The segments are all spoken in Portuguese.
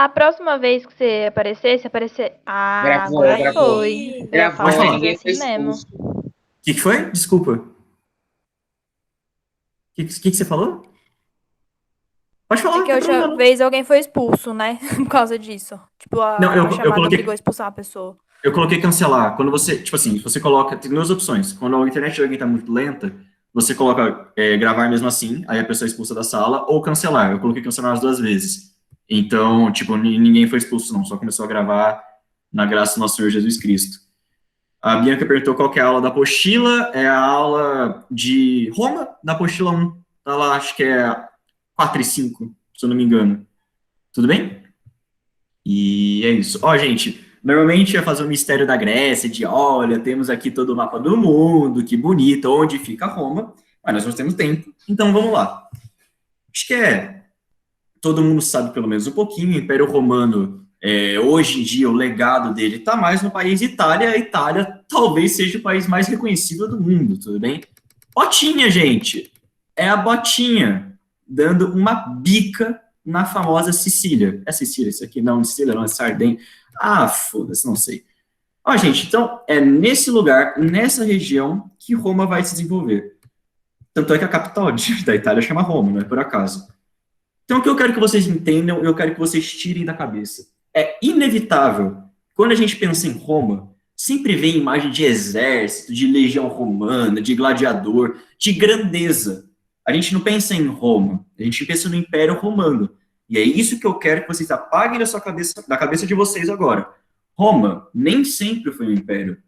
a próxima vez que você aparecer, se aparecer. Ah, Gravou, agora gravou. foi. Eu ia Gravou, falar, falar. mas é ninguém foi assim mesmo. expulso. O que foi? Desculpa. O que você falou? Pode falar, É não que a tem última problema não. vez alguém foi expulso, né? Por causa disso. Tipo, Não, a eu chamada obrigou coloquei. a expulsar a pessoa. Eu coloquei cancelar. Quando você, tipo assim, você coloca, tem duas opções. Quando a internet de alguém tá muito lenta, você coloca gravar mesmo assim, aí a pessoa é expulsa da sala, ou cancelar. Eu coloquei cancelar as duas vezes. Então, tipo, ninguém foi expulso, não. Só começou a gravar na graça do nosso Senhor Jesus Cristo. A Bianca perguntou qual que é a aula da apostila. É a aula de Roma, da apostila 1. Tá lá, acho que é 4 e 5, se eu não me engano. Tudo bem? E é isso. Ó, gente, normalmente ia fazer o mistério da Grécia, de olha, temos aqui todo o mapa do mundo, que bonito, onde fica Roma, mas nós não temos tempo, então vamos lá. Acho que todo mundo sabe pelo menos um pouquinho, o Império Romano, hoje em dia, o legado dele está mais no país Itália, a Itália talvez seja o país mais reconhecível do mundo, tudo bem? Botinha, gente, é a Botinha, dando uma bica na famosa Sicília. É Sicília isso aqui? Não, Sicília não, é Sardenha. Ah, foda-se, não sei. Ó, gente, então, é nesse lugar, nessa região, que Roma vai se desenvolver. Tanto é que a capital da Itália chama Roma, não é por acaso. Então, o que eu quero que vocês entendam, eu quero que vocês tirem da cabeça. É inevitável, quando a gente pensa em Roma, sempre vem imagem de exército, de legião romana, de gladiador, de grandeza. A gente não pensa em Roma, a gente pensa no Império Romano. E é isso que eu quero que vocês apaguem da sua cabeça, da cabeça de vocês agora. Roma nem sempre foi um império.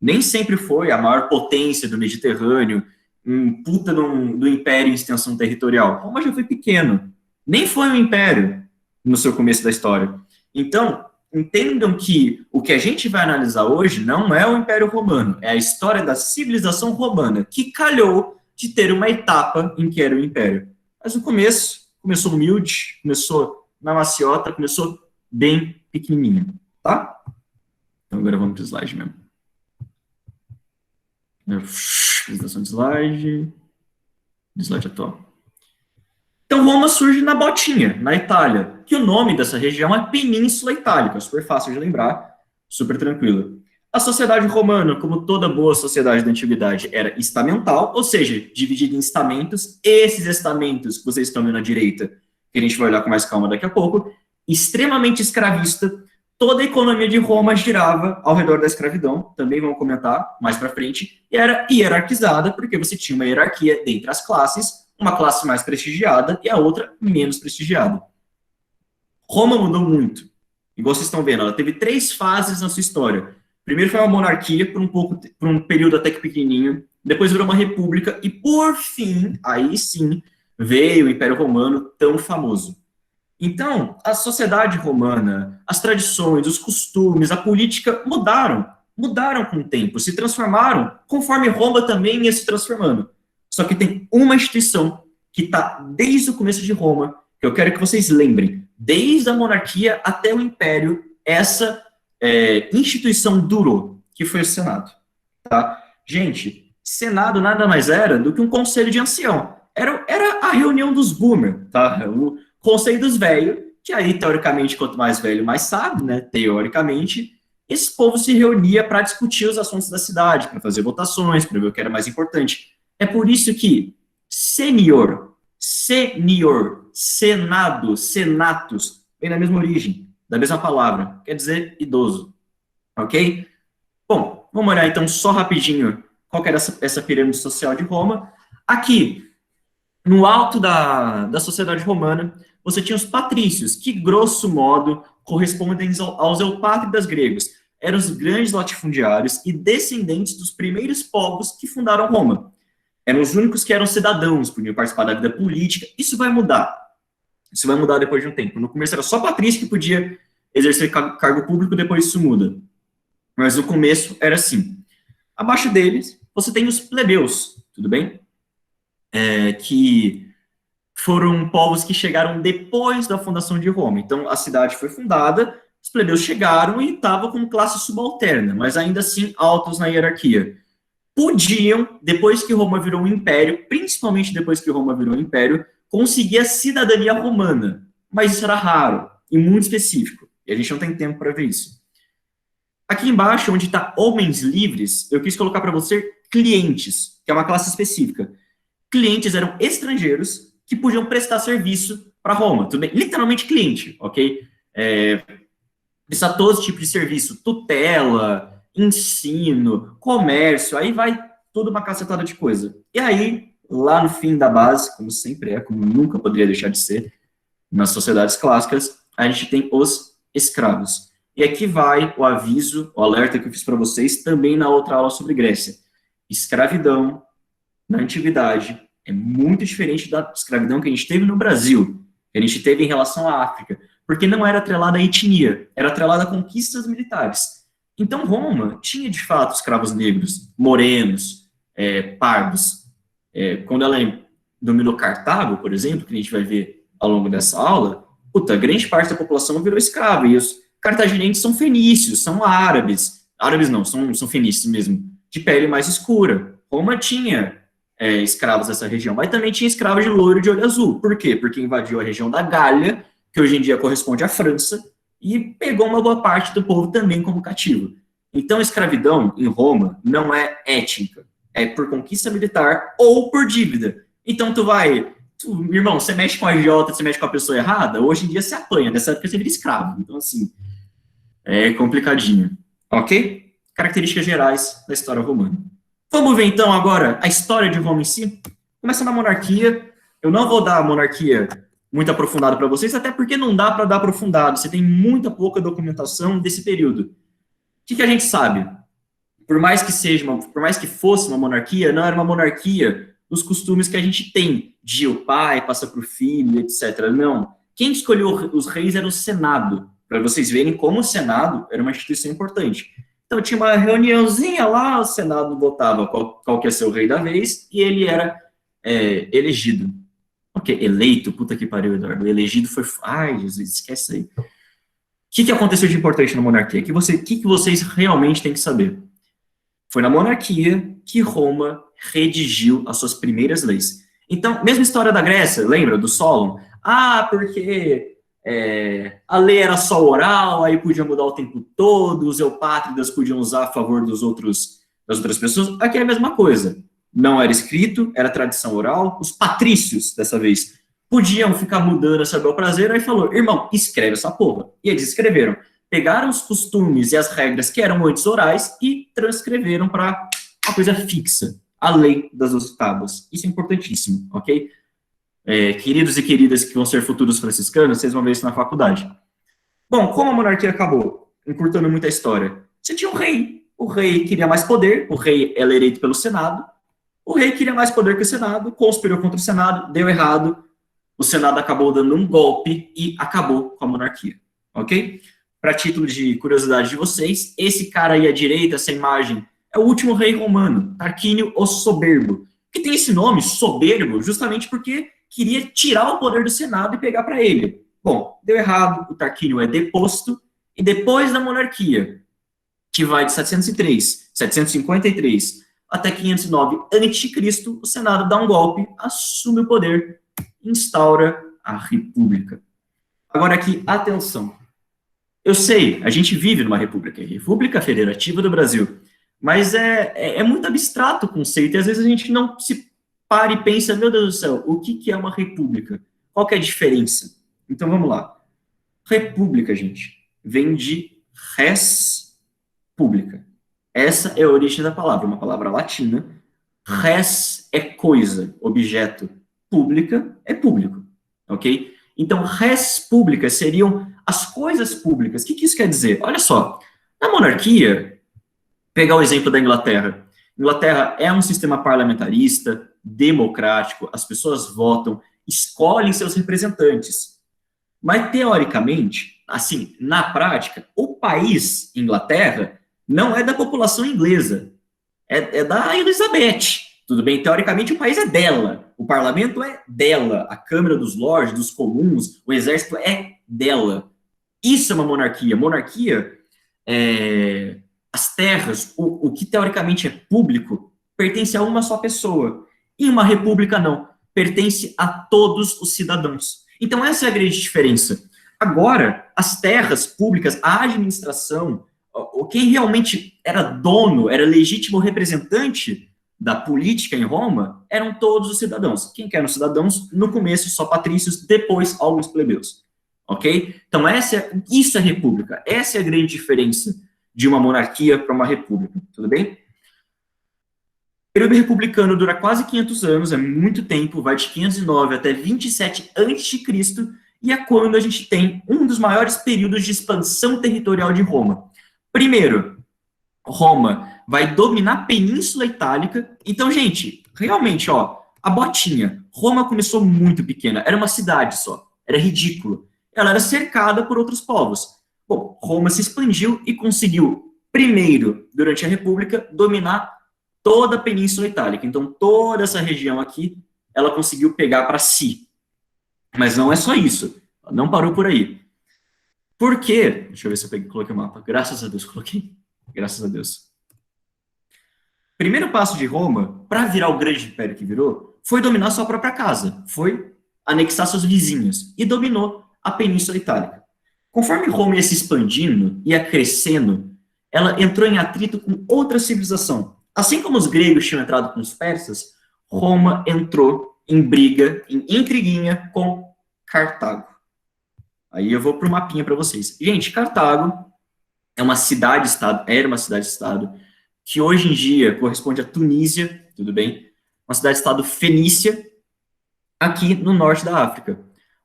Nem sempre foi a maior potência do Mediterrâneo, um puta do império em extensão territorial. Roma já foi pequeno. Nem foi um império no seu começo da história. Então, entendam que o que a gente vai analisar hoje não é o Império Romano, é a história da civilização romana, que calhou de ter uma etapa em que era o Império. Mas o começo começou humilde, começou na maciota, começou bem pequenininho, tá? Então agora vamos para o slide mesmo. Apresentação de slide atual. Então, Roma surge na Botinha, na Itália, que o nome dessa região é Península Itálica, super fácil de lembrar, super tranquila. A sociedade romana, como toda boa sociedade da antiguidade, era estamental, ou seja, dividida em estamentos. Esses estamentos que vocês estão vendo à direita, que a gente vai olhar com mais calma daqui a pouco, extremamente escravista. Toda a economia de Roma girava ao redor da escravidão, também vamos comentar mais para frente, e era hierarquizada, porque você tinha uma hierarquia dentre as classes, uma classe mais prestigiada e a outra menos prestigiada. Roma mudou muito. Igual vocês estão vendo, ela teve 3 fases na sua história. Primeiro foi uma monarquia, por um período até que pequenininho, depois virou uma república, e por fim, aí sim, veio o Império Romano tão famoso. Então, a sociedade romana, as tradições, os costumes, a política mudaram com o tempo, se transformaram, conforme Roma também ia se transformando. Só que tem uma instituição que está desde o começo de Roma, que eu quero que vocês lembrem, desde a monarquia até o império, essa instituição durou, que foi o Senado. Tá? Gente, Senado nada mais era do que um conselho de ancião. Era a reunião dos boomer, tá? O conselho dos velhos, que aí, teoricamente, quanto mais velho, mais sabe, né? Teoricamente, esse povo se reunia para discutir os assuntos da cidade, para fazer votações, para ver o que era mais importante. É por isso que senior, senado, senatus, vem da mesma origem, da mesma palavra, quer dizer idoso, ok? Bom, vamos olhar então só rapidinho qual que era essa pirâmide social de Roma. Aqui, no alto da sociedade romana, você tinha os patrícios, que, grosso modo, correspondem aos eupátridas gregos. Eram os grandes latifundiários e descendentes dos primeiros povos que fundaram Roma. Eram os únicos que eram cidadãos, podiam participar da vida política. Isso vai mudar. Isso vai mudar depois de um tempo. No começo era só patrício que podia exercer cargo público, depois isso muda. Mas no começo era assim. Abaixo deles, você tem os plebeus, tudo bem? Que foram povos que chegaram depois da fundação de Roma. Então, a cidade foi fundada, os plebeus chegaram e estavam como classe subalterna, mas ainda assim altos na hierarquia. Podiam, depois que Roma virou um império, principalmente depois que Roma virou um império, conseguir a cidadania romana. Mas isso era raro. e muito específico. E a gente não tem tempo para ver isso. Aqui embaixo, onde está homens livres, eu quis colocar para você clientes, que é uma classe específica. Clientes eram estrangeiros que podiam prestar serviço para Roma. Tudo bem? Literalmente cliente, ok? Prestar todo tipo de serviço, tutela, ensino, comércio, aí vai toda uma cacetada de coisa. E aí, lá no fim da base, como sempre é, como nunca poderia deixar de ser, nas sociedades clássicas, a gente tem os escravos. E aqui vai o aviso, o alerta que eu fiz para vocês, também na outra aula sobre Grécia. Escravidão, na antiguidade, é muito diferente da escravidão que a gente teve no Brasil, que a gente teve em relação à África, porque não era atrelada à etnia, era atrelada a conquistas militares. Então, Roma tinha, de fato, escravos negros, morenos, pardos. Quando ela dominou Cartago, por exemplo, que a gente vai ver ao longo dessa aula, grande parte da população virou escrava, e os cartaginenses são fenícios, são árabes. Árabes não, são fenícios mesmo, de pele mais escura. Roma tinha escravos dessa região, mas também tinha escravos de loiro de olho azul. Por quê? Porque invadiu a região da Gália, que hoje em dia corresponde à França, e pegou uma boa parte do povo também como cativo. Então, a escravidão em Roma não é étnica, é por conquista militar ou por dívida. Então, irmão, você mexe com a agiota, você mexe com a pessoa errada, hoje em dia você apanha, nessa época você vira escravo. Então, assim, é complicadinho, ok? Características gerais da história romana. Vamos ver, então, agora a história de Roma em si? Começa na monarquia. Eu não vou dar a monarquia muito aprofundado para vocês, até porque não dá para dar aprofundado. Você tem muita pouca documentação desse período. O que a gente sabe? Por mais que fosse uma monarquia, não era uma monarquia nos costumes que a gente tem, de o pai passa para o filho, etc. Não. Quem escolheu os reis era o Senado, para vocês verem como o Senado era uma instituição importante. Então tinha uma reuniãozinha lá, o Senado votava qual que ia ser o rei da vez, e ele era elegido. Ok, eleito, puta que pariu, Eduardo. Elegido foi... Ai, Jesus, esquece aí. O que aconteceu de importante na monarquia? O que vocês realmente têm que saber? Foi na monarquia que Roma redigiu as suas primeiras leis. Então, mesma história da Grécia, lembra do Solon? Porque a lei era só oral, aí podia mudar o tempo todo, os eupátridas podiam usar a favor das outras pessoas. Aqui é a mesma coisa. Não era escrito, era tradição oral. Os patrícios, dessa vez, podiam ficar mudando essa bel prazer, aí falou, irmão, escreve essa porra. E eles escreveram. Pegaram os costumes e as regras que eram antes orais e transcreveram para uma coisa fixa, a lei das 12 tábuas. Isso é importantíssimo, ok? Queridos e queridas que vão ser futuros franciscanos, vocês vão ver isso na faculdade. Bom, como a monarquia acabou? Encurtando muito a história. Você tinha um rei. O rei queria mais poder, o rei era eleito pelo Senado. O rei queria mais poder que o Senado, conspirou contra o Senado, deu errado. O Senado acabou dando um golpe e acabou com a monarquia, ok? Para título de curiosidade de vocês, esse cara aí à direita, essa imagem, é o último rei romano, Tarquínio o Soberbo, que tem esse nome, soberbo, justamente porque queria tirar o poder do Senado e pegar para ele. Bom, deu errado, o Tarquínio é deposto, e depois da monarquia, que vai de 753 até 509 a.C., o Senado dá um golpe, assume o poder, instaura a República. Agora aqui, atenção. Eu sei, a gente vive numa república, a República Federativa do Brasil, mas é muito abstrato o conceito, e às vezes a gente não se para e pensa, meu Deus do céu, o que é uma república? Qual que é a diferença? Então vamos lá. República, gente, vem de res pública. Essa é a origem da palavra, uma palavra latina. Res é coisa, objeto. Pública é público, ok? Então, res pública seriam as coisas públicas. O que isso quer dizer? Olha só, na monarquia, pegar o exemplo da Inglaterra. Inglaterra é um sistema parlamentarista, democrático, as pessoas votam, escolhem seus representantes. Mas, teoricamente, assim, na prática, o país, Inglaterra, não é da população inglesa, é da Elizabeth. Tudo bem? Teoricamente, o país é dela, o parlamento é dela, a Câmara dos Lordes, dos Comuns, o Exército é dela. Isso é uma monarquia. Monarquia, as terras, o que teoricamente é público, pertence a uma só pessoa. Em uma república, não. Pertence a todos os cidadãos. Então, essa é a grande diferença. Agora, as terras públicas, a administração, quem realmente era dono, era legítimo representante da política em Roma, eram todos os cidadãos. Quem que eram os cidadãos? No começo, só patrícios, depois, alguns plebeus. Ok? Então, isso é república. Essa é a grande diferença de uma monarquia para uma república. Tudo bem? O período republicano dura quase 500 anos, é muito tempo, vai de 509 até 27 a.C., e é quando a gente tem um dos maiores períodos de expansão territorial de Roma. Primeiro, Roma vai dominar a Península Itálica. Então, gente, realmente, ó, a botinha. Roma começou muito pequena, era uma cidade só, era ridículo. Ela era cercada por outros povos. Bom, Roma se expandiu e conseguiu, primeiro, durante a República, dominar toda a Península Itálica. Então, toda essa região aqui, ela conseguiu pegar para si. Mas não é só isso. Não parou por aí. Por quê? Deixa eu ver se eu coloquei o mapa. Graças a Deus, coloquei. Graças a Deus. Primeiro passo de Roma, para virar o grande império que virou, foi dominar sua própria casa. Foi anexar seus vizinhos. E dominou a Península Itálica. Conforme Roma ia se expandindo, ia crescendo, ela entrou em atrito com outra civilização. Assim como os gregos tinham entrado com os persas, Roma entrou em briga, em intriguinha com Cartago. Aí eu vou para o mapinha para vocês. Gente, Cartago é uma cidade-estado, era uma cidade-estado, que hoje em dia corresponde à Tunísia, tudo bem? Uma cidade-estado fenícia, aqui no norte da África.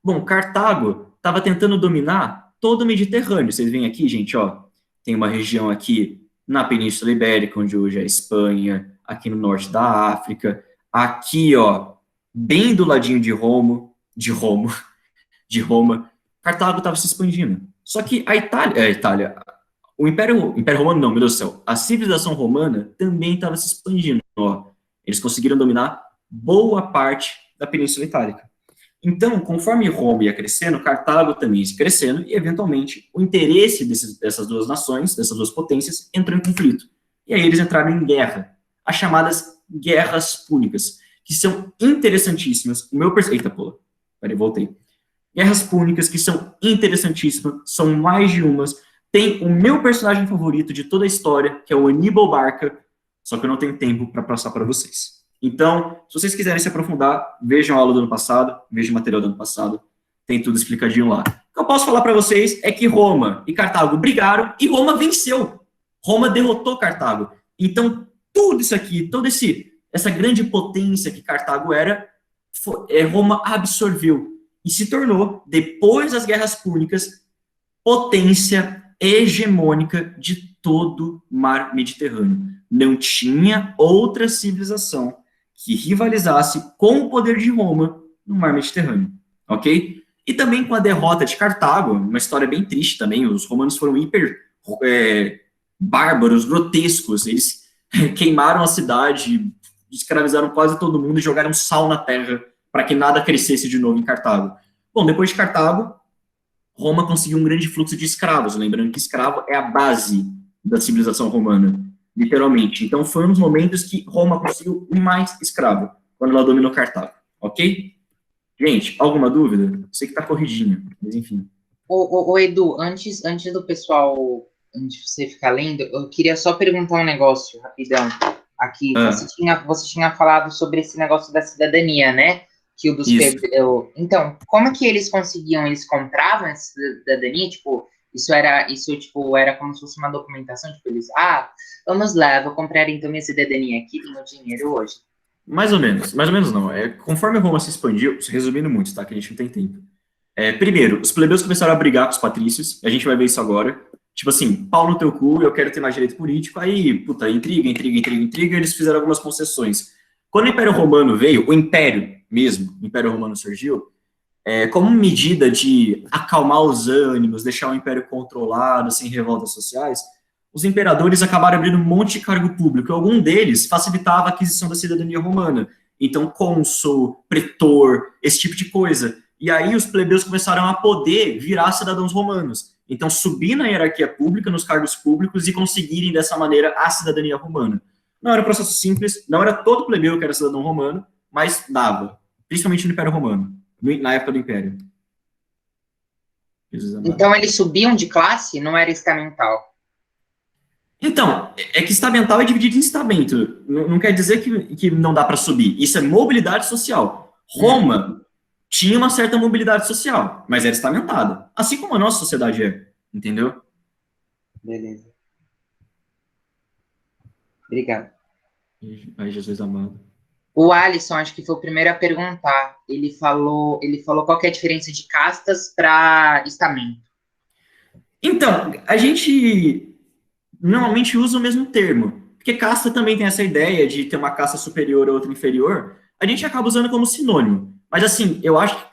Bom, Cartago estava tentando dominar todo o Mediterrâneo. Vocês veem aqui, gente, ó, tem uma região aqui na Península Ibérica, onde hoje é a Espanha, aqui no norte da África, aqui, ó, bem do ladinho de Roma, Cartago estava se expandindo. Só que a Itália, o Império Romano não, meu Deus do céu, a civilização romana também estava se expandindo, ó. Eles conseguiram dominar boa parte da Península Itálica. Então, conforme Roma ia crescendo, Cartago também ia crescendo, e, eventualmente, o interesse dessas duas nações, dessas duas potências, entrou em conflito. E aí eles entraram em guerra, as chamadas Guerras Púnicas, que são interessantíssimas. Eita, pô, peraí, voltei. Guerras Púnicas, que são interessantíssimas, são mais de umas. Tem o meu personagem favorito de toda a história, que é o Aníbal Barca, só que eu não tenho tempo para passar para vocês. Então, se vocês quiserem se aprofundar, vejam a aula do ano passado, vejam o material do ano passado, tem tudo explicadinho lá. O que eu posso falar para vocês é que Roma e Cartago brigaram e Roma venceu. Roma derrotou Cartago. Então, tudo isso aqui, essa grande potência que Cartago era, Roma absorveu e se tornou, depois das Guerras Púnicas, potência hegemônica de todo o mar Mediterrâneo. Não tinha outra civilização que rivalizasse com o poder de Roma no mar Mediterrâneo, ok? E também com a derrota de Cartago, uma história bem triste também, os romanos foram bárbaros, grotescos, eles queimaram a cidade, escravizaram quase todo mundo e jogaram sal na terra para que nada crescesse de novo em Cartago. Bom, depois de Cartago, Roma conseguiu um grande fluxo de escravos, lembrando que escravo é a base da civilização romana, literalmente. Então, foi um dos momentos que Roma conseguiu mais escravo, quando ela dominou Cartago, ok? Gente, alguma dúvida? Sei que tá corridinho, mas enfim. Ô, Edu, antes do pessoal, antes de você ficar lendo, eu queria só perguntar um negócio, rapidão, aqui. Você tinha falado sobre esse negócio da cidadania, né? Que o dos Então, como que eles conseguiam? Eles compravam essa cidadania? Tipo, isso era como se fosse uma documentação? Tipo, eles, vamos lá, vou comprar então minha cidadania aqui, tenho dinheiro hoje. Mais ou menos não. Conforme Roma se expandiu, resumindo muito, tá? Que a gente não tem tempo. Primeiro, os plebeus começaram a brigar com os patrícios, a gente vai ver isso agora. Tipo assim, pau no teu cu, eu quero ter mais direito político, aí, puta, intriga, eles fizeram algumas concessões. Quando o Império Romano veio, o Império Romano surgiu, como medida de acalmar os ânimos, deixar o Império controlado, sem revoltas sociais, os imperadores acabaram abrindo um monte de cargo público, e algum deles facilitava a aquisição da cidadania romana. Então, cônsul, pretor, esse tipo de coisa. E aí os plebeus começaram a poder virar cidadãos romanos. Então, subir na hierarquia pública, nos cargos públicos, e conseguirem, dessa maneira, a cidadania romana. Não era um processo simples, não era todo plebeu que era cidadão romano, mas dava, principalmente no Império Romano, na época do Império. Jesus amado. Então eles subiam de classe, não era estamental. Então, é que estamental é dividido em estamento. Não quer dizer que não dá para subir. Isso é mobilidade social. Roma tinha uma certa mobilidade social, mas era estamentada. Assim como a nossa sociedade é. Entendeu? Beleza. Obrigado. Ai, Jesus amado. O Alisson, acho que foi o primeiro a perguntar. Ele falou qual que é a diferença de castas para estamento. Então, a gente normalmente usa o mesmo termo, porque casta também tem essa ideia de ter uma casta superior ou outra inferior, a gente acaba usando como sinônimo. Mas assim, eu acho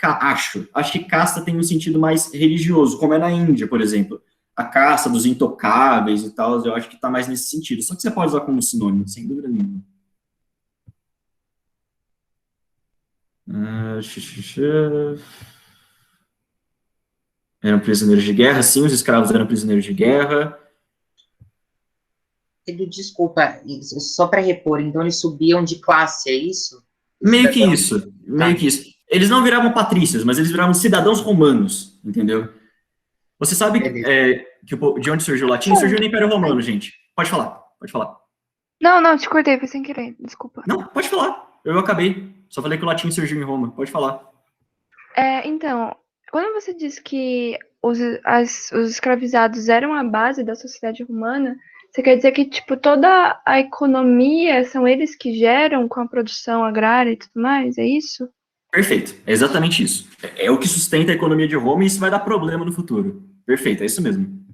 que casta tem um sentido mais religioso, como é na Índia, por exemplo. A casta dos intocáveis e tal, eu acho que está mais nesse sentido. Só que você pode usar como sinônimo, sem dúvida nenhuma. Eram prisioneiros de guerra, sim, os escravos eram prisioneiros de guerra. Edu, desculpa, só para repor, então eles subiam de classe, é isso? Meio que isso. Eles não viravam patrícios, mas eles viravam cidadãos romanos, entendeu? Você sabe de onde surgiu o latim? Surgiu no Império Romano, gente. Pode falar. Não, te cortei, foi sem querer, desculpa. Não, pode falar. Eu acabei. Só falei que o latim surgiu em Roma. Pode falar. Então, quando você diz que os escravizados eram a base da sociedade romana, você quer dizer que, tipo, toda a economia são eles que geram com a produção agrária e tudo mais? É isso? Perfeito. É exatamente isso. É o que sustenta a economia de Roma e isso vai dar problema no futuro. Perfeito, é isso mesmo.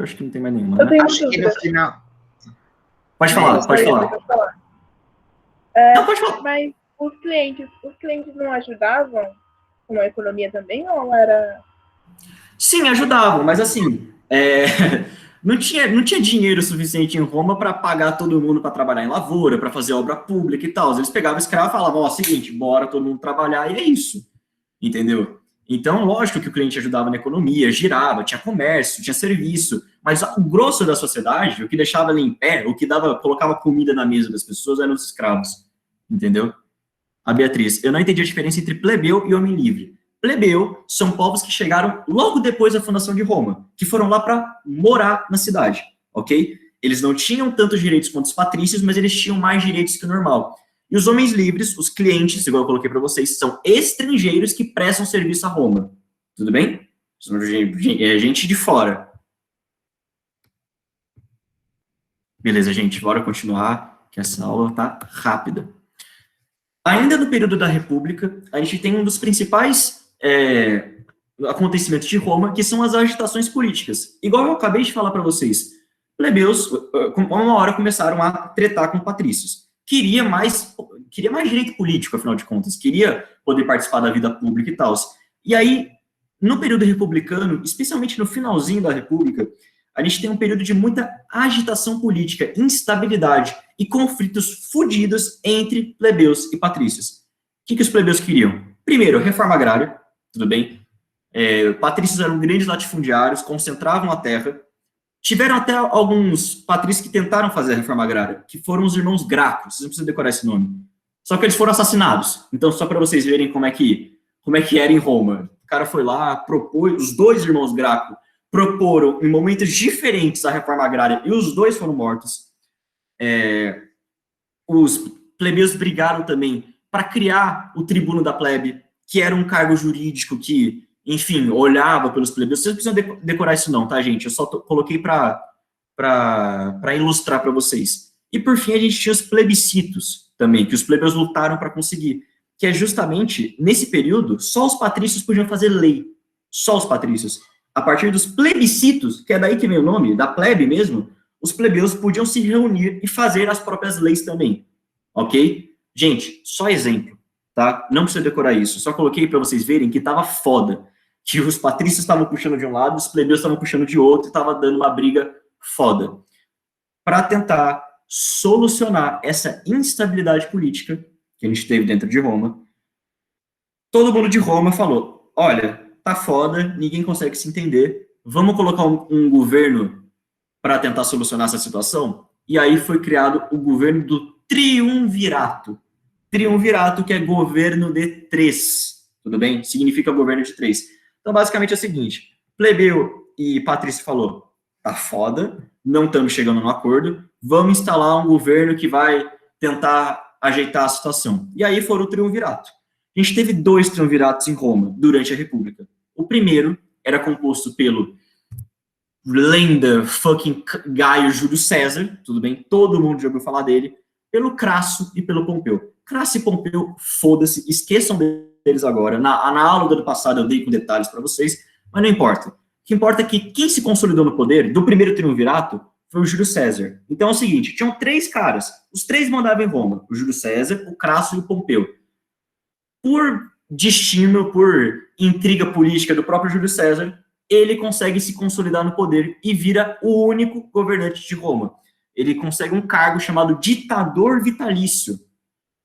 Acho que não tem mais nenhuma, né? Acho que no final... Pode falar. Não, pode falar. Mas os clientes não ajudavam com a economia também, ou era... Sim, ajudavam, mas assim, não tinha dinheiro suficiente em Roma para pagar todo mundo para trabalhar em lavoura, para fazer obra pública e tal. Eles pegavam escravo e falavam, ó, seguinte, bora todo mundo trabalhar, e é isso, entendeu? Então, lógico que o cliente ajudava na economia, girava, tinha comércio, tinha serviço, mas o grosso da sociedade, o que deixava ele em pé, colocava comida na mesa das pessoas, eram os escravos, entendeu? A Beatriz, eu não entendi a diferença entre plebeu e homem livre. Plebeu são povos que chegaram logo depois da fundação de Roma, que foram lá para morar na cidade, ok? Eles não tinham tantos direitos quanto os patrícios, mas eles tinham mais direitos que o normal. E os homens livres, os clientes, igual eu coloquei para vocês, são estrangeiros que prestam serviço a Roma. Tudo bem? São gente de fora. Beleza, gente, bora continuar, que essa aula tá rápida. Ainda no período da República, a gente tem um dos principais acontecimentos de Roma, que são as agitações políticas. Igual eu acabei de falar para vocês, plebeus, uma hora começaram a tretar com patrícios. Queria mais direito político, afinal de contas, queria poder participar da vida pública e tal. E aí, no período republicano, especialmente no finalzinho da República, a gente tem um período de muita agitação política, instabilidade e conflitos fodidos entre plebeus e patrícios. O que os plebeus queriam? Primeiro, reforma agrária, tudo bem? Patrícios eram grandes latifundiários, concentravam a terra. Tiveram até alguns patrícios que tentaram fazer a reforma agrária, que foram os irmãos Graco, vocês não precisam decorar esse nome. Só que eles foram assassinados. Então, só para vocês verem como é que era em Roma. O cara foi lá, propôs, os dois irmãos Graco proporam em momentos diferentes a reforma agrária e os dois foram mortos. Os plebeus brigaram também para criar o tribuno da plebe, que era um cargo jurídico que, enfim, olhava pelos plebeus. Vocês não precisam decorar isso não, tá, gente? Eu só coloquei para ilustrar para vocês. E, por fim, a gente tinha os plebiscitos também, que os plebeus lutaram para conseguir, que é justamente, nesse período, só os patrícios podiam fazer lei. Só os patrícios. A partir dos plebiscitos, que é daí que vem o nome, da plebe mesmo, os plebeus podiam se reunir e fazer as próprias leis também. Ok? Gente, só exemplo, tá? Não precisa decorar isso. Só coloquei para vocês verem que tava foda. Que os patrícios estavam puxando de um lado, os plebeus estavam puxando de outro, e tava dando uma briga foda. Para tentar solucionar essa instabilidade política que a gente teve dentro de Roma, todo mundo de Roma falou, olha, tá foda, ninguém consegue se entender, vamos colocar um governo para tentar solucionar essa situação? E aí foi criado o governo do triunvirato. triunvirato, que é governo de três, tudo bem? Significa governo de três. Então, basicamente é o seguinte, Plebeu e Patrício falou, tá foda, não estamos chegando no acordo, vamos instalar um governo que vai tentar ajeitar a situação. E aí foram o triunvirato. A gente teve 2 triunviratos em Roma durante a República. O primeiro era composto pelo lenda fucking Gaio Júlio César, tudo bem? Todo mundo já ouviu falar dele, pelo Crasso e pelo Pompeu. Crasso e Pompeu, foda-se, esqueçam deles agora. Na aula do ano passado eu dei com detalhes para vocês, mas não importa. O que importa é que quem se consolidou no poder do primeiro triunvirato foi o Júlio César. Então é o seguinte, tinham 3 caras, os 3 mandavam em Roma, o Júlio César, o Crasso e o Pompeu. Por destino, por intriga política do próprio Júlio César, ele consegue se consolidar no poder e vira o único governante de Roma. Ele consegue um cargo chamado ditador vitalício.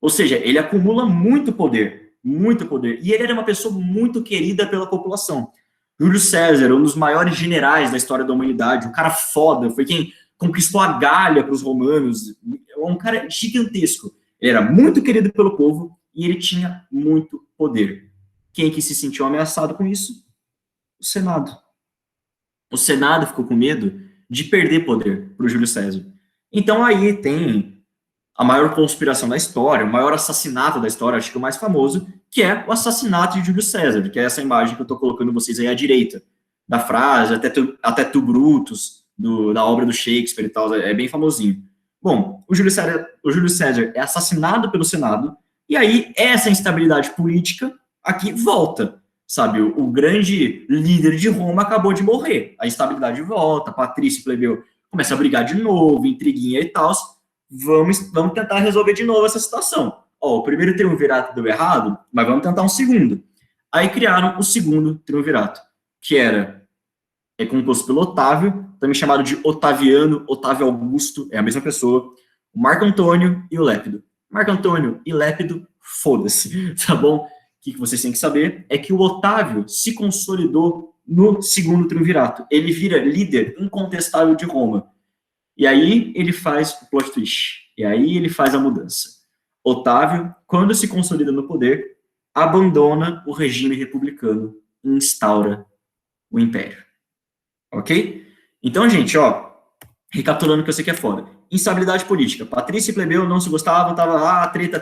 Ou seja, ele acumula muito poder, muito poder. E ele era uma pessoa muito querida pela população. Júlio César, um dos maiores generais da história da humanidade, um cara foda, foi quem conquistou a Gália para os romanos, um cara gigantesco. Ele era muito querido pelo povo e ele tinha muito poder. Quem que se sentiu ameaçado com isso? O Senado. O Senado ficou com medo de perder poder para o Júlio César. Então aí tem a maior conspiração da história, o maior assassinato da história, acho que o mais famoso, que é o assassinato de Júlio César, que é essa imagem que eu estou colocando vocês aí à direita da frase, até tu Brutus, da obra do Shakespeare e tal, é bem famosinho. Bom, o Júlio César é assassinado pelo Senado, e aí essa instabilidade política aqui volta, sabe? O grande líder de Roma acabou de morrer, a instabilidade volta, Patrício e Plebeu começa a brigar de novo, intriguinha e tal, vamos tentar resolver de novo essa situação. Ó, o primeiro triunvirato deu errado, mas vamos tentar um segundo. Aí criaram o segundo triunvirato, que é composto pelo Otávio, também chamado de Otaviano, Otávio Augusto, é a mesma pessoa, o Marco Antônio e o Lépido. Marco Antônio e Lépido, foda-se, tá bom? O que vocês têm que saber é que o Otávio se consolidou no segundo triunvirato. Ele vira líder incontestável de Roma. E aí ele faz o plot twist. E aí ele faz a mudança. Otávio, quando se consolida no poder, abandona o regime republicano e instaura o império. Ok? Então, gente, ó, recapitulando que eu sei que é foda. Instabilidade política. Patrício e Plebeu não se gostavam, tava lá, treta.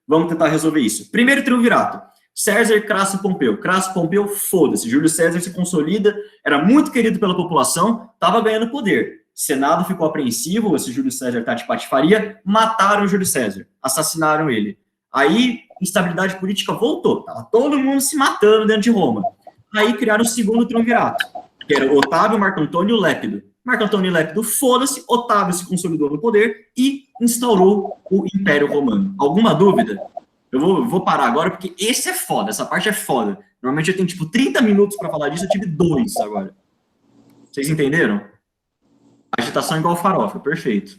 Vamos tentar resolver isso. Primeiro triunvirato. César, Crasso e Pompeu. Crasso, Pompeu, foda-se. Júlio César se consolida, era muito querido pela população, tava ganhando poder. Senado ficou apreensivo, esse Júlio César tá de patifaria, mataram o Júlio César, assassinaram ele. Aí, instabilidade política voltou, tava todo mundo se matando dentro de Roma. Aí criaram o segundo triunvirato, que era o Otávio, Marco Antônio e o Lépido. Marco Antônio e Lépido, foda-se, Otávio se consolidou no poder e instaurou o Império Romano. Alguma dúvida? Eu vou parar agora, porque esse é foda, essa parte é foda. Normalmente eu tenho, tipo, 30 minutos para falar disso, eu tive 2 agora. Vocês entenderam? Agitação igual farofa, perfeito.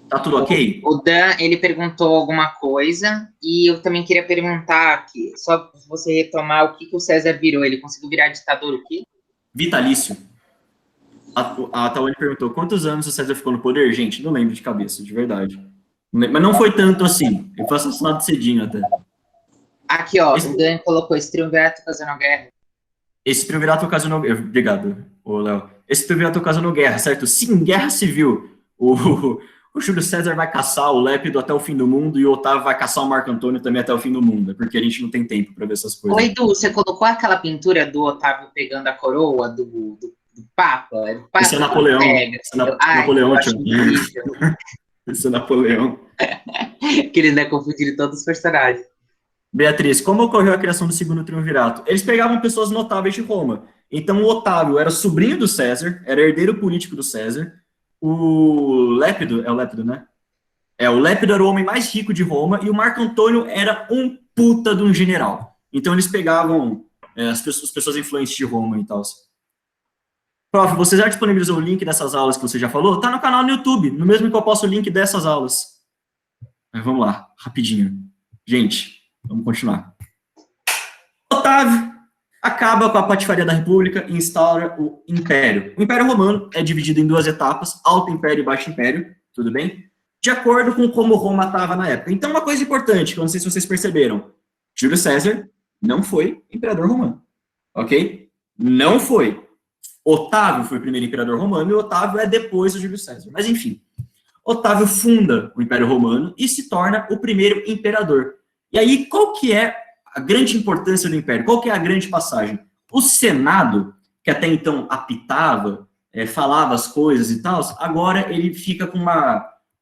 Tá tudo ok? O Dan, ele perguntou alguma coisa, e eu também queria perguntar aqui, só pra você retomar o que o César virou. Ele conseguiu virar ditador o quê? Vitalício. A Tawane perguntou, quantos anos o César ficou no poder? Gente, não lembro de cabeça, de verdade. Mas não foi tanto assim. Ele foi assassinado cedinho até. Aqui, ó, o Dan colocou esse triunvirato ocasionou guerra. Esse triunvirato ocasionou... Obrigado, Léo. Esse triunvirato ocasionou guerra, certo? Sim, guerra civil. O Júlio César vai caçar o Lépido até o fim do mundo e o Otávio vai caçar o Marco Antônio também até o fim do mundo. Porque a gente não tem tempo para ver essas coisas. Ô, Edu, você colocou aquela pintura do Otávio pegando a coroa do Papa? Esse é Napoleão. Esse é Napoleão. Esse é Napoleão. Que ele não é confundido todos os personagens. Beatriz, como ocorreu a criação do segundo triunvirato? Eles pegavam pessoas notáveis de Roma. Então, o Otávio era sobrinho do César, era herdeiro político do César. O Lépido, é o Lépido, né? O Lépido era o homem mais rico de Roma e o Marco Antônio era um puta de um general. Então, eles pegavam as pessoas influentes de Roma e tal. Prof, você já disponibilizou o link dessas aulas que você já falou? Tá no canal no YouTube, no mesmo que eu posto o link dessas aulas. Mas vamos lá, rapidinho. Gente, vamos continuar. Otávio acaba com a patifaria da República e instaura o Império. O Império Romano é dividido em 2 etapas, Alto Império e Baixo Império, tudo bem? de acordo com como Roma estava na época. Então, uma coisa importante, que eu não sei se vocês perceberam, Júlio César não foi imperador romano, ok? Não foi. Otávio foi o primeiro imperador romano e Otávio é depois do Júlio César. Mas, enfim, Otávio funda o Império Romano e se torna o primeiro imperador. E aí, qual que é a grande importância do Império? Qual que é a grande passagem? O Senado, que até então apitava, falava as coisas e tal, agora ele fica com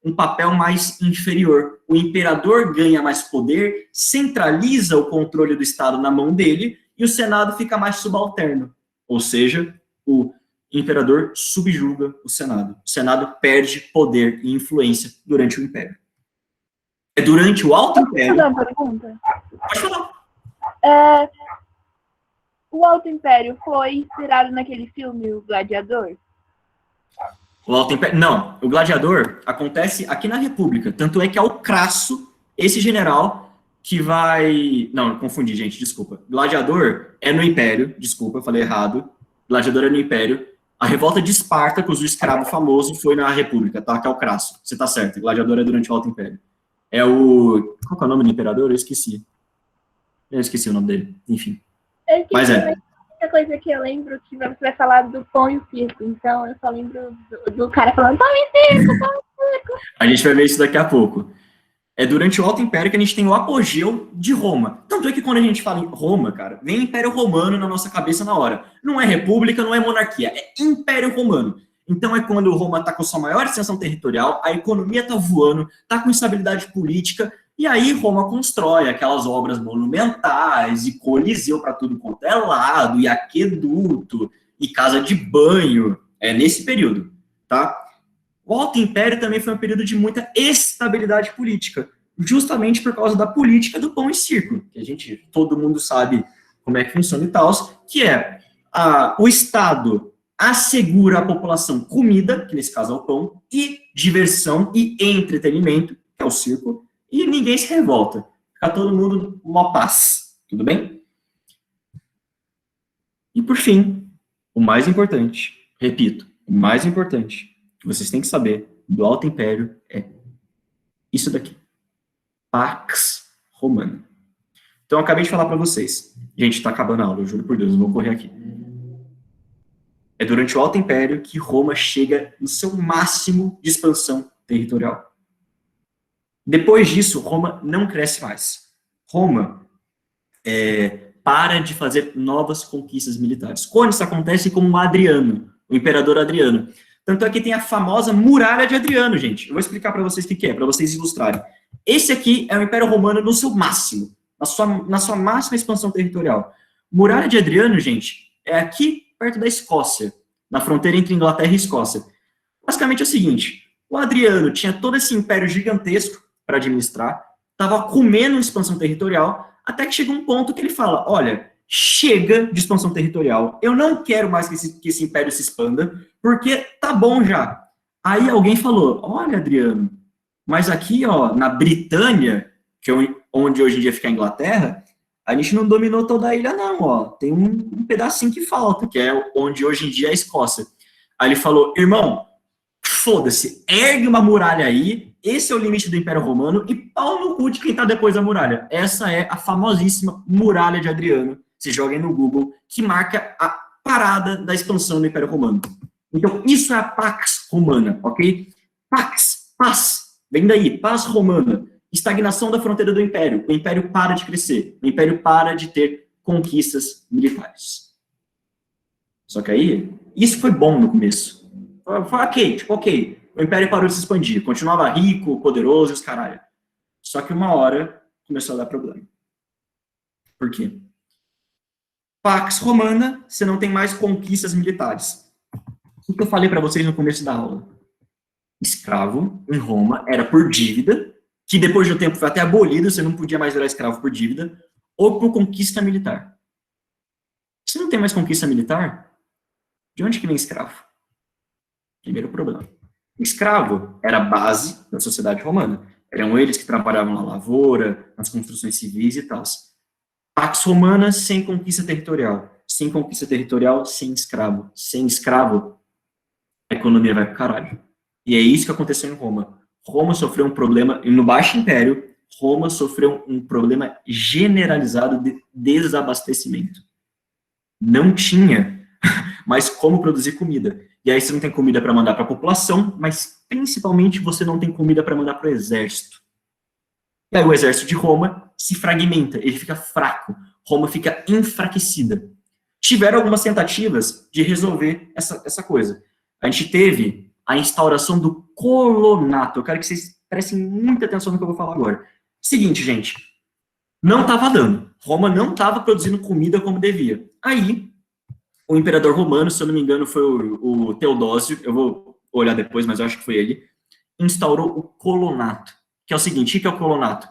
um papel mais inferior. O imperador ganha mais poder, centraliza o controle do Estado na mão dele e o Senado fica mais subalterno. Ou seja, o imperador subjuga o Senado. O Senado perde poder e influência durante o Império. É durante o Alto Império... Posso fazer uma pergunta? Pode falar. O Alto Império foi inspirado naquele filme, O Gladiador? O Alto Império... Não, o Gladiador acontece aqui na República. Tanto é que é o Crasso, esse general, que vai... Não, eu confundi, gente, desculpa. Gladiador é no Império, desculpa, eu falei errado. Gladiador é no Império. A revolta de Espartacus, o escravo famoso, foi na República, tá? Que é o Crasso. Você tá certo, Gladiador é durante o Alto Império. É o... Qual que é o nome do imperador? Eu esqueci. Eu esqueci o nome dele, enfim. Mas A única coisa que eu lembro que você vai falar do pão e o circo. Então eu só lembro do cara falando pão e circo, pão e circo. A gente vai ver isso daqui a pouco. É durante o Alto Império que a gente tem o apogeu de Roma. Tanto é que quando a gente fala em Roma, cara, vem Império Romano na nossa cabeça na hora. Não é república, não é monarquia, é Império Romano. Então é quando Roma está com sua maior extensão territorial, a economia está voando, está com instabilidade política, e aí Roma constrói aquelas obras monumentais, e coliseu para tudo quanto é lado, e aqueduto, e casa de banho. É nesse período, tá? O Alto Império também foi um período de muita estabilidade política, justamente por causa da política do pão e circo, que todo mundo sabe como é que funciona e tal, que é o Estado assegura à população comida, que nesse caso é o pão, e diversão e entretenimento, que é o circo, e ninguém se revolta. Fica todo mundo uma paz, tudo bem? E por fim, o mais importante, repito, o mais importante que vocês têm que saber do Alto Império é isso daqui. Pax Romana. Então, eu acabei de falar para vocês. Gente, tá acabando a aula, eu juro por Deus, eu vou correr aqui. É durante o Alto Império que Roma chega no seu máximo de expansão territorial. Depois disso, Roma não cresce mais. Roma para de fazer novas conquistas militares. Quando isso acontece com Adriano, o imperador Adriano. Tanto é que tem a famosa Muralha de Adriano, gente. Eu vou explicar para vocês o que é, para vocês ilustrarem. Esse aqui é o Império Romano no seu máximo, na sua máxima expansão territorial. Muralha de Adriano, gente, é aqui perto da Escócia, na fronteira entre Inglaterra e Escócia. Basicamente é o seguinte, o Adriano tinha todo esse império gigantesco para administrar, estava comendo expansão territorial, até que chega um ponto que ele fala, olha, chega de expansão territorial, eu não quero mais que esse império se expanda, porque tá bom já. Aí alguém falou, olha, Adriano, mas aqui, ó, na Britânia, que é onde hoje em dia fica a Inglaterra, a gente não dominou toda a ilha não, ó, tem um pedacinho que falta, que é onde hoje em dia é a Escócia. Aí ele falou, irmão, foda-se, ergue uma muralha aí, esse é o limite do Império Romano, e pau no cu de quem tá depois da muralha. Essa é a famosíssima Muralha de Adriano, se joguem no Google, que marca a parada da expansão do Império Romano. Então, isso é a Pax Romana, ok? Pax, paz, vem daí, paz romana, estagnação da fronteira do Império, o Império para de crescer, o Império para de ter conquistas militares. Só que aí, isso foi bom no começo. Foi ok, tipo, ok, o Império parou de se expandir, continuava rico, poderoso e os caralho. Só que uma hora começou a dar problema. Por quê? Pax Romana, você não tem mais conquistas militares. O que eu falei para vocês no começo da aula? Escravo em Roma era por dívida, que depois do tempo foi até abolido, você não podia mais virar escravo por dívida, ou por conquista militar. Se não tem mais conquista militar, de onde que vem escravo? Primeiro problema. Escravo era a base da sociedade romana. Eram eles que trabalhavam na lavoura, nas construções civis e tal. Pax Romana sem conquista territorial. Sem conquista territorial, sem escravo. Sem escravo, a economia vai pro caralho. E é isso que aconteceu em Roma. Roma sofreu um problema, e no Baixo Império, Roma sofreu um problema generalizado de desabastecimento. Não tinha mais como produzir comida. E aí você não tem comida para mandar para a população, mas principalmente você não tem comida para mandar para o exército. E aí o exército de Roma se fragmenta, ele fica fraco, Roma fica enfraquecida. Tiveram algumas tentativas de resolver essa coisa. A gente teve a instauração do colonato. Eu quero que vocês prestem muita atenção no que eu vou falar agora. Seguinte, gente, não estava dando. Roma não estava produzindo comida como devia. Aí, o imperador romano, se eu não me engano, foi o Teodósio, eu vou olhar depois, mas eu acho que foi ele, instaurou o colonato, que é o seguinte: o que é o colonato?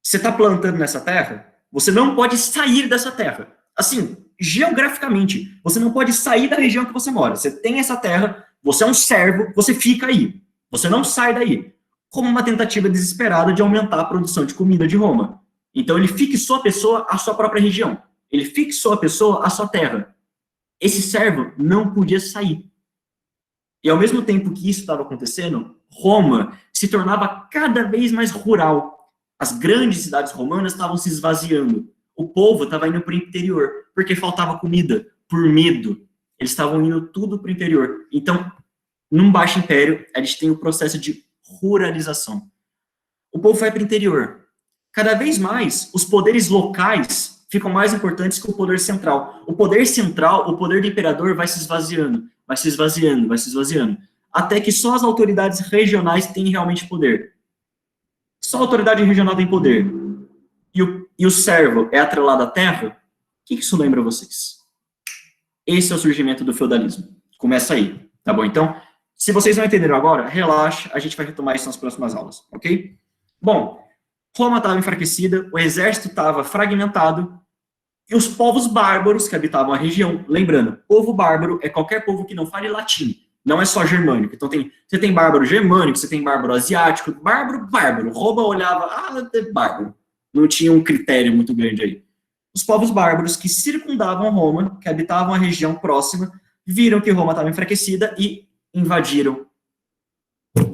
Você está plantando nessa terra, você não pode sair dessa terra. Assim, geograficamente, você não pode sair da região que você mora. Você tem essa terra, você é um servo, você fica aí. Você não sai daí. Como uma tentativa desesperada de aumentar a produção de comida de Roma. Então ele fixou a pessoa à sua própria região. Ele fixou a pessoa à sua terra. Esse servo não podia sair. E ao mesmo tempo que isso estava acontecendo, Roma se tornava cada vez mais rural. As grandes cidades romanas estavam se esvaziando. O povo estava indo para o interior, porque faltava comida, por medo. Eles estavam indo tudo para o interior. Então, num Baixo Império, a gente tem o processo de ruralização. O povo vai para o interior. Cada vez mais, os poderes locais ficam mais importantes que o poder central. O poder central, o poder do imperador vai se esvaziando, vai se esvaziando, vai se esvaziando, até que só as autoridades regionais têm realmente poder. Só a autoridade regional tem poder. E o servo é atrelado à terra. O que isso lembra vocês? Esse é o surgimento do feudalismo. Começa aí, tá bom? Então, se vocês não entenderam agora, relaxa, a gente vai retomar isso nas próximas aulas, ok? Bom, Roma estava enfraquecida, o exército estava fragmentado, e os povos bárbaros que habitavam a região, lembrando, povo bárbaro é qualquer povo que não fale latim, não é só germânico. Então você tem bárbaro germânico, você tem bárbaro asiático, bárbaro. Roma olhava, é bárbaro. Não tinha um critério muito grande aí. Os povos bárbaros que circundavam Roma, que habitavam a região próxima, viram que Roma estava enfraquecida e invadiram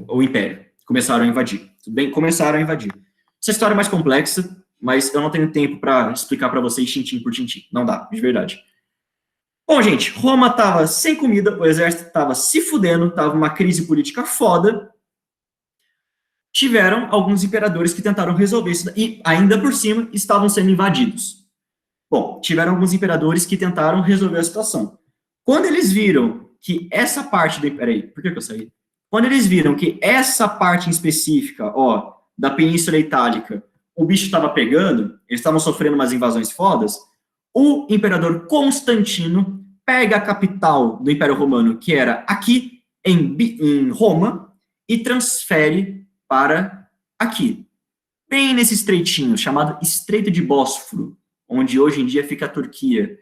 o império. Começaram a invadir. Tudo bem? Começaram a invadir. Essa história é mais complexa, mas eu não tenho tempo para explicar para vocês tintim por tintim. Não dá, de verdade. Bom, gente, Roma estava sem comida, o exército estava se fudendo, estava uma crise política foda. Tiveram alguns imperadores que tentaram resolver isso, e ainda por cima estavam sendo invadidos. Bom, tiveram alguns imperadores que tentaram resolver a situação. Quando eles viram que essa parte do... Peraí, por que eu saí? Quando eles viram que essa parte em específica, da Península Itálica, o bicho estava pegando, eles estavam sofrendo umas invasões fodas, o imperador Constantino pega a capital do Império Romano, que era aqui, em Roma, e transfere para aqui, bem nesse estreitinho, chamado Estreito de Bósforo, onde hoje em dia fica a Turquia.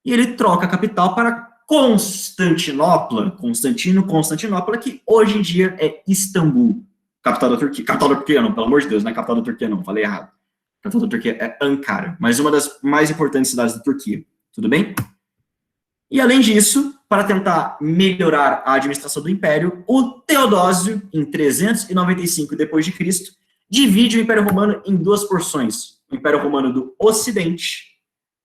E ele troca a capital para Constantinopla, Constantinopla, que hoje em dia é Istambul, capital da Turquia não, pelo amor de Deus, não é capital da Turquia não, falei errado. A capital da Turquia é Ankara, mas uma das mais importantes cidades da Turquia, tudo bem? E além disso, para tentar melhorar a administração do Império, o Teodósio, em 395 d.C., divide o Império Romano em duas porções, o Império Romano do Ocidente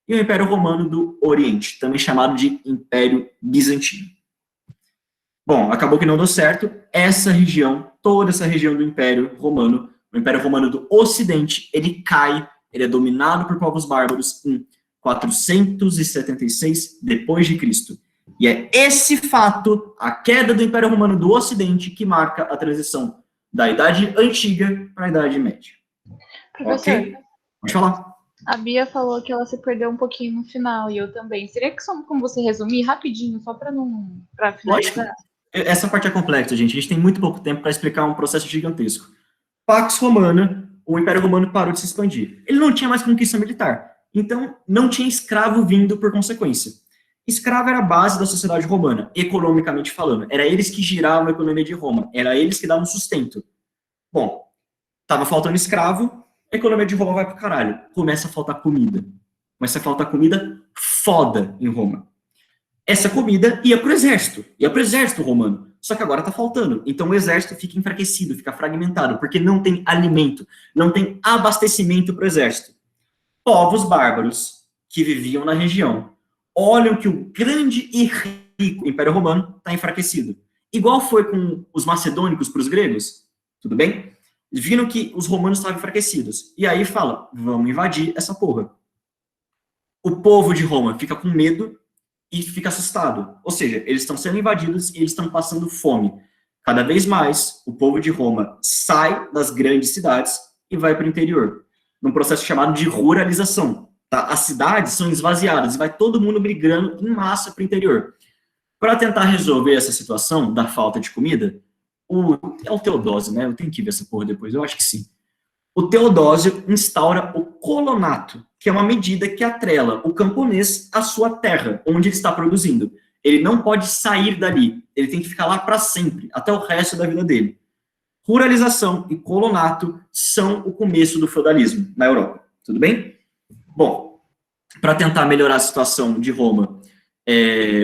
e o Império Romano do Oriente, também chamado de Império Bizantino. Bom, acabou que não deu certo, essa região, toda essa região do Império Romano, o Império Romano do Ocidente, ele cai, ele é dominado por povos bárbaros em 476 d.C. E é esse fato, a queda do Império Romano do Ocidente, que marca a transição da Idade Antiga para a Idade Média. Professor, ok? Pode falar. A Bia falou que ela se perdeu um pouquinho no final, e eu também. Seria que só como você resumir rapidinho, só para finalizar? Lógico. Essa parte é complexa, gente. A gente tem muito pouco tempo para explicar um processo gigantesco. Pax Romana, o Império Romano parou de se expandir. Ele não tinha mais conquista militar. Então, não tinha escravo vindo por consequência. Escravo era a base da sociedade romana, economicamente falando. Era eles que giravam a economia de Roma. Era eles que davam sustento. Bom, tava faltando escravo, a economia de Roma vai pro caralho. Começa a faltar comida. Começa a faltar comida foda em Roma. Essa comida ia pro exército romano. só que agora está faltando. Então o exército fica enfraquecido, fica fragmentado, porque não tem alimento, não tem abastecimento para o exército. Povos bárbaros que viviam na região olham que o grande e rico Império Romano está enfraquecido. Igual foi com os macedônicos para os gregos, tudo bem? Viram que os romanos estavam enfraquecidos. E aí fala, vamos invadir essa porra. O povo de Roma fica com medo e fica assustado. Ou seja, eles estão sendo invadidos e eles estão passando fome. Cada vez mais, o povo de Roma sai das grandes cidades e vai para o interior, num processo chamado de ruralização. Tá? As cidades são esvaziadas e vai todo mundo migrando em massa para o interior. Para tentar resolver essa situação da falta de comida, é o Teodósio, né? Eu tenho que ver essa porra depois, eu acho que sim. O Teodósio instaura o colonato, que é uma medida que atrela o camponês à sua terra, onde ele está produzindo. Ele não pode sair dali, ele tem que ficar lá para sempre, até o resto da vida dele. Ruralização e colonato são o começo do feudalismo na Europa, tudo bem? Bom, para tentar melhorar a situação de Roma,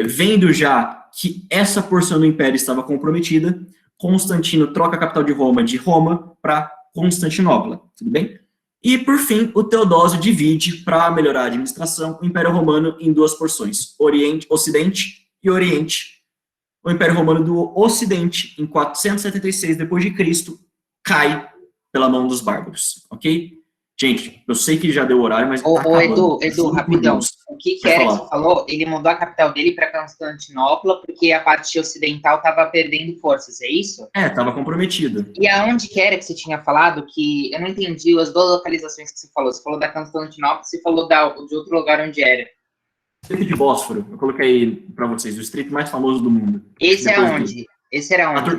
vendo já que essa porção do império estava comprometida, Constantino troca a capital de Roma para Constantinopla, tudo bem? E, por fim, o Teodósio divide, para melhorar a administração, o Império Romano em duas porções, Ocidente e Oriente. O Império Romano do Ocidente, em 476 d.C., cai pela mão dos bárbaros, ok? Gente, eu sei que já deu horário, mas Edu, rapidão. O que era que você falou? Ele mudou a capital dele para Constantinopla porque a parte ocidental estava perdendo forças, é isso? Estava comprometida. E aonde que era que você tinha falado? Que eu não entendi as duas localizações que você falou. Você falou da Constantinopla, você falou de outro lugar onde era. Estreito de Bósforo. Eu coloquei para vocês, o estreito mais famoso do mundo. Esse é onde? Esse era onde?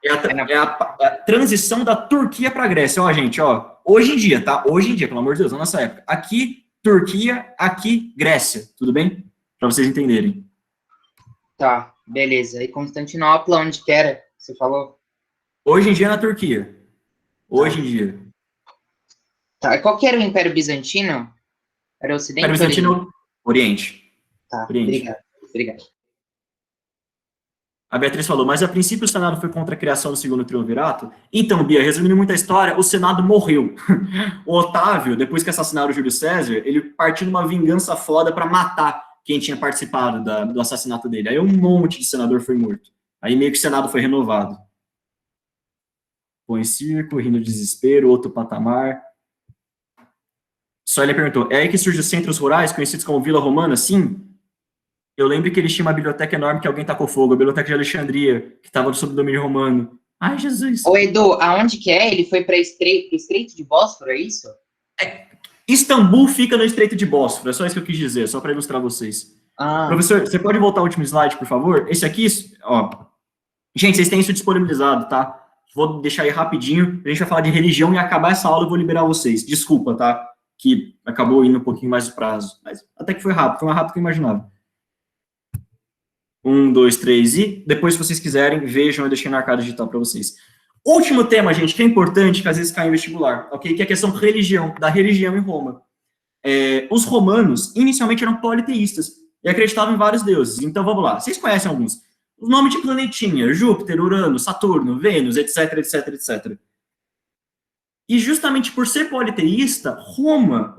É a transição da Turquia para a Grécia. Ó, gente, ó. Hoje em dia, tá? Hoje em dia, pelo amor de Deus, na nossa época. Aqui, Turquia, aqui, Grécia. Tudo bem? Para vocês entenderem. Tá, beleza. E Constantinopla, onde que era? Você falou? Hoje em dia é na Turquia. Hoje em dia. Tá, qual que era o Império Bizantino? Era o Ocidente? Império Bizantino, Oriente. Tá, Oriente. Obrigado. A Beatriz falou, mas a princípio o Senado foi contra a criação do segundo triunvirato? Então, Bia, resumindo muita história, o Senado morreu. O Otávio, depois que assassinaram o Júlio César, ele partiu numa vingança foda para matar quem tinha participado do assassinato dele. Aí um monte de senador foi morto. Aí meio que o Senado foi renovado. Põe circo, rindo de desespero, outro patamar. Só ele perguntou, é aí que surgem os centros rurais, conhecidos como Vila Romana? Sim. Eu lembro que eles tinham uma biblioteca enorme que alguém tacou fogo, a biblioteca de Alexandria, que estava sob domínio romano. Ai, Jesus. Ô, Edu, aonde que é? Ele foi para Estreito de Bósforo, é isso? Istambul fica no Estreito de Bósforo, é só isso que eu quis dizer, só para ilustrar vocês. Professor, você pode voltar ao último slide, por favor? Esse aqui, ó. Gente, vocês têm isso disponibilizado, tá? Vou deixar aí rapidinho, a gente vai falar de religião e acabar essa aula eu vou liberar vocês. Desculpa, tá? Que acabou indo um pouquinho mais do prazo, mas até que foi rápido, foi mais rápido que eu imaginava. 1, 2, 3 e depois, se vocês quiserem, vejam, eu deixei na arcada digital para vocês. Último tema, gente, que é importante, que às vezes cai em vestibular, ok? Que é a questão da religião em Roma. Os romanos, inicialmente, eram politeístas e acreditavam em vários deuses. Então, vamos lá. Vocês conhecem alguns? O nome de planetinha, Júpiter, Urano, Saturno, Vênus, etc, etc, etc. E justamente por ser politeísta, Roma,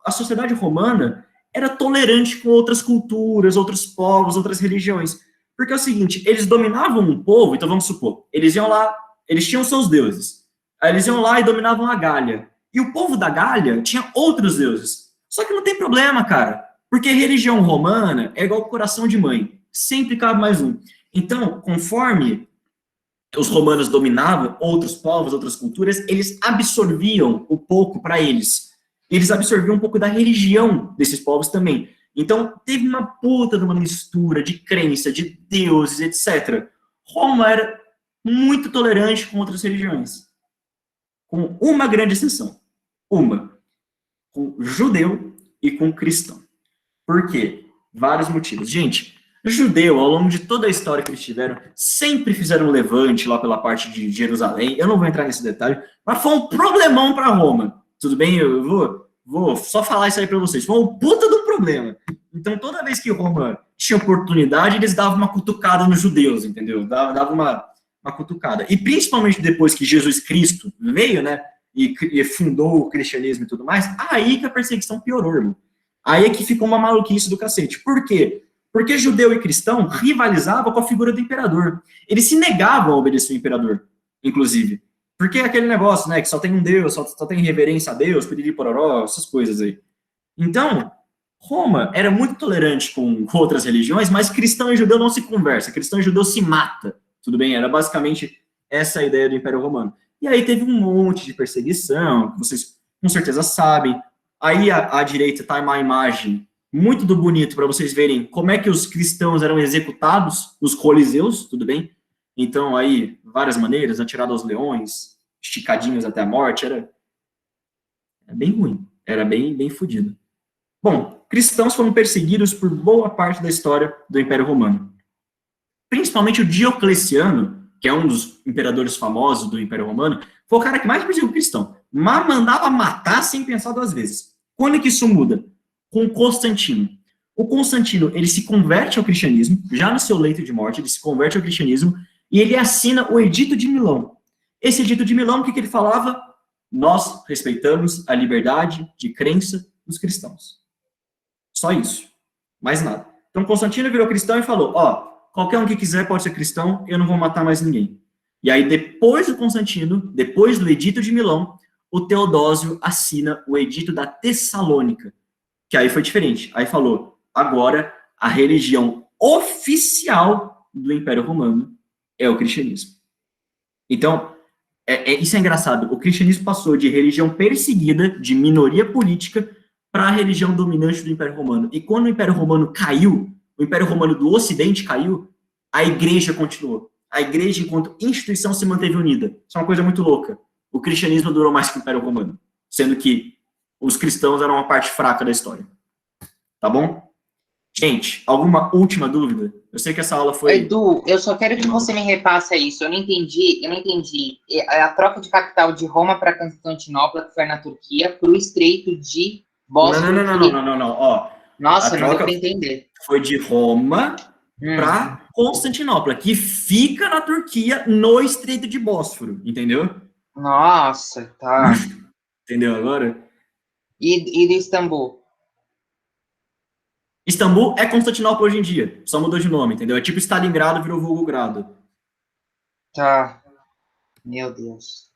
a sociedade romana, era tolerante com outras culturas, outros povos, outras religiões. Porque é o seguinte, eles dominavam um povo, então vamos supor, eles iam lá, eles tinham seus deuses. Aí eles iam lá e dominavam a Gália. E o povo da Gália tinha outros deuses. Só que não tem problema, cara. Porque a religião romana é igual coração de mãe. Sempre cabe mais um. Então, conforme os romanos dominavam outros povos, outras culturas, eles absorviam um pouco para eles. Eles absorviam um pouco da religião desses povos também. Então, teve uma puta de uma mistura de crença, de deuses, etc. Roma era muito tolerante com outras religiões. Com uma grande exceção. Com judeu e com cristão. Por quê? Vários motivos. Gente, judeu, ao longo de toda a história que eles tiveram, sempre fizeram um levante lá pela parte de Jerusalém. Eu não vou entrar nesse detalhe, mas foi um problemão para Roma. Tudo bem? Eu vou só falar isso aí para vocês. Foi um puta do problema problema. Então, toda vez que Roma tinha oportunidade, eles davam uma cutucada nos judeus, entendeu? Dava uma cutucada. E principalmente depois que Jesus Cristo veio, né, e fundou o cristianismo e tudo mais, aí que a perseguição piorou, irmão. Aí é que ficou uma maluquice do cacete. Por quê? Porque judeu e cristão rivalizavam com a figura do imperador. Eles se negavam a obedecer o imperador, inclusive. Porque é aquele negócio, né, que só tem um Deus, só tem reverência a Deus, piriri pororó, essas coisas aí. Então, Roma era muito tolerante com outras religiões, mas cristão e judeu não se conversa, cristão e judeu se mata, tudo bem? Era basicamente essa a ideia do Império Romano. E aí teve um monte de perseguição, que vocês com certeza sabem. Aí à direita está uma imagem muito do bonito para vocês verem como é que os cristãos eram executados nos coliseus, tudo bem? Então aí, várias maneiras, atirado aos leões, esticadinhos até a morte, era bem ruim, era bem fodido. Bom, cristãos foram perseguidos por boa parte da história do Império Romano. Principalmente o Diocleciano, que é um dos imperadores famosos do Império Romano, foi o cara que mais perseguiu o cristão, mas mandava matar sem pensar duas vezes. Quando é que isso muda? Com Constantino. O Constantino, ele se converte ao cristianismo, já no seu leito de morte, ele se converte ao cristianismo, e ele assina o Edito de Milão. Esse Edito de Milão, o que ele falava? Nós respeitamos a liberdade de crença dos cristãos. Só isso. Mais nada. Então, Constantino virou cristão e falou, qualquer um que quiser pode ser cristão, eu não vou matar mais ninguém. E aí, depois do Constantino, depois do Edito de Milão, o Teodósio assina o Edito da Tessalônica, que aí foi diferente. Aí falou, agora a religião oficial do Império Romano é o cristianismo. Então, isso é engraçado. O cristianismo passou de religião perseguida, de minoria política, para a religião dominante do Império Romano. E quando o Império Romano caiu, o Império Romano do Ocidente caiu, a igreja continuou. A igreja, enquanto instituição, se manteve unida. Isso é uma coisa muito louca. O cristianismo durou mais que o Império Romano, sendo que os cristãos eram uma parte fraca da história. Tá bom? Gente, alguma última dúvida? Eu sei que essa aula foi... Edu, eu só quero que você me repasse isso. Eu não entendi. A troca de capital de Roma para Constantinopla, que foi na Turquia, para o Estreito de Bósforo. Não. Ó, nossa, não deu para entender. Foi de Roma para Constantinopla, que fica na Turquia, no Estreito de Bósforo, entendeu? Nossa, tá. Entendeu agora? E de Istambul? Istambul é Constantinopla hoje em dia, só mudou de nome, entendeu? É tipo Stalingrado virou Volgogrado. Tá. Meu Deus.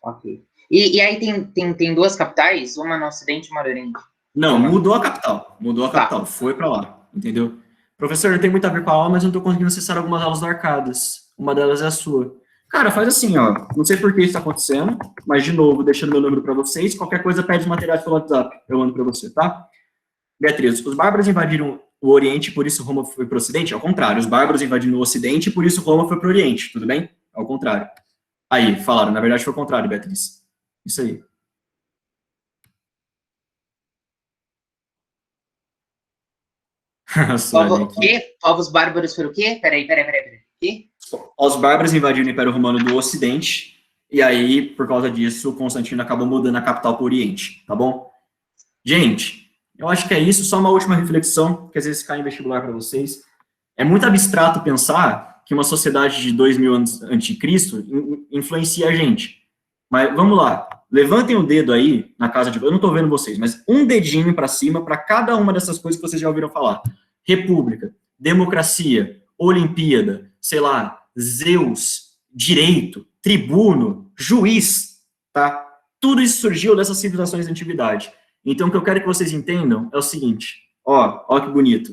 Ok. E aí tem duas capitais? Uma no Ocidente e uma no Oriente? Não, mudou a capital. Foi pra lá, entendeu? Professor, tem muito a ver com a aula, mas eu não tô conseguindo acessar algumas aulas da Arcadas. Uma delas é a sua. Cara, faz assim, ó. Não sei por que isso tá acontecendo, mas, de novo, deixando meu número pra vocês. Qualquer coisa, pede os materiais pelo WhatsApp. Eu mando pra você, tá? Beatriz, os bárbaros invadiram o Oriente, por isso Roma foi pro Ocidente? Ao contrário, os bárbaros invadiram o Ocidente, por isso Roma foi pro Oriente, tudo bem? Ao contrário. Aí, falaram, na verdade foi o contrário, Beatriz. Isso aí. Povos bárbaros foram o quê? Peraí. Quê? Os bárbaros invadiram o Império Romano do Ocidente, e aí, por causa disso, Constantino acabou mudando a capital para o Oriente, tá bom? Gente, eu acho que é isso, só uma última reflexão, que às vezes cai em vestibular para vocês. É muito abstrato pensar que uma sociedade de 2000 anos antes de Cristo influencia a gente. Mas vamos lá, levantem o dedo aí na casa de... Eu não estou vendo vocês, mas um dedinho para cima para cada uma dessas coisas que vocês já ouviram falar. República, democracia, Olimpíada, sei lá, Zeus, direito, tribuno, juiz, tá? Tudo isso surgiu dessas civilizações da antiguidade. Então, o que eu quero que vocês entendam é o seguinte, ó que bonito.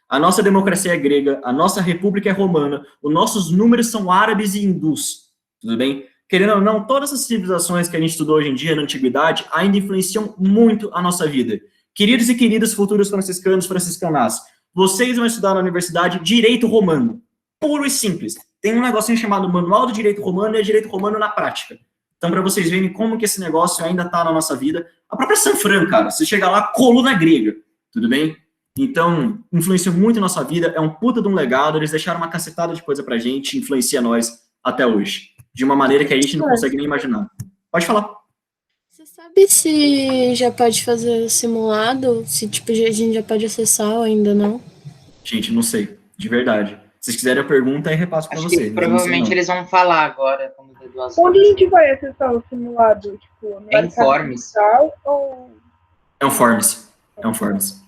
A nossa democracia é grega, a nossa república é romana, os nossos números são árabes e hindus, tudo bem? Querendo ou não, todas essas civilizações que a gente estudou hoje em dia, na antiguidade, ainda influenciam muito a nossa vida. Queridos e queridas futuros franciscanos, franciscanás, vocês vão estudar na universidade Direito Romano, puro e simples. Tem um negocinho chamado Manual do Direito Romano e é Direito Romano na prática. Então, para vocês verem como que esse negócio ainda está na nossa vida, a própria Sanfran, cara, você chega lá, coluna grega, tudo bem? Então, influenciou muito a nossa vida, é um puta de um legado, eles deixaram uma cacetada de coisa pra gente, influencia nós até hoje, de uma maneira que a gente não consegue nem imaginar. Pode falar. Você sabe se já pode fazer simulado? Se, tipo, a gente já pode acessar ou ainda não? Gente, não sei, de verdade. Se vocês quiserem a pergunta, aí repasso para Acho vocês. que Mas eu não sei, provavelmente não. eles vão falar agora, quando der 2 Onde a horas. gente vai acessar o simulado? Tipo, no É mercado Informes. digital ou... É um Forms. É um Forms.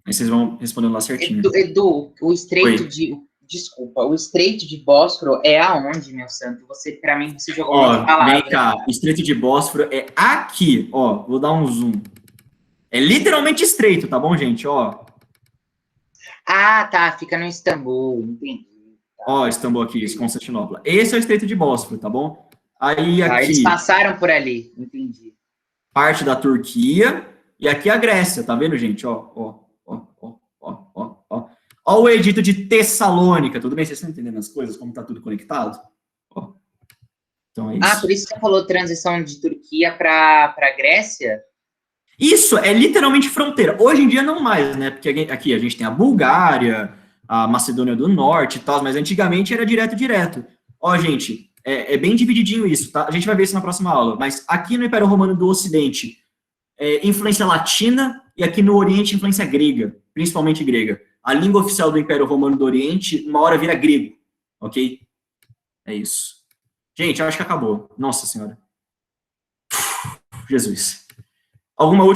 Aí vocês vão respondendo lá certinho. Edu, o Estreito Oi. de... Desculpa, o Estreito de Bósforo é aonde, meu santo? Você, pra mim, você jogou umas Ó, palavras. vem cá. Estreito de Bósforo é aqui, ó. Vou dar um zoom. É literalmente estreito, tá bom, gente? Ó, Ah, tá, fica no Istambul, entendi. ó, Istambul aqui, esse Constantinopla. Esse é o Estreito de Bósforo, tá bom? Aí Tá, eles aqui, passaram por ali, entendi. parte da Turquia, e aqui a Grécia, tá vendo, gente? Ó o edito de Tessalônica, tudo bem? Vocês estão entendendo as coisas, como tá tudo conectado? Ó. Então é isso. Ah, por isso que você falou transição de Turquia para Grécia? Isso, é literalmente fronteira. Hoje em dia não mais, né? Porque aqui a gente tem a Bulgária, a Macedônia do Norte e tal, mas antigamente era direto. Ó, gente, é bem divididinho isso, tá? A gente vai ver isso na próxima aula. Mas aqui no Império Romano do Ocidente, influência latina, e aqui no Oriente, influência grega, principalmente grega. A língua oficial do Império Romano do Oriente, uma hora vira grego, ok? É isso. Gente, eu acho que acabou. Nossa Senhora. Jesus. Alguma última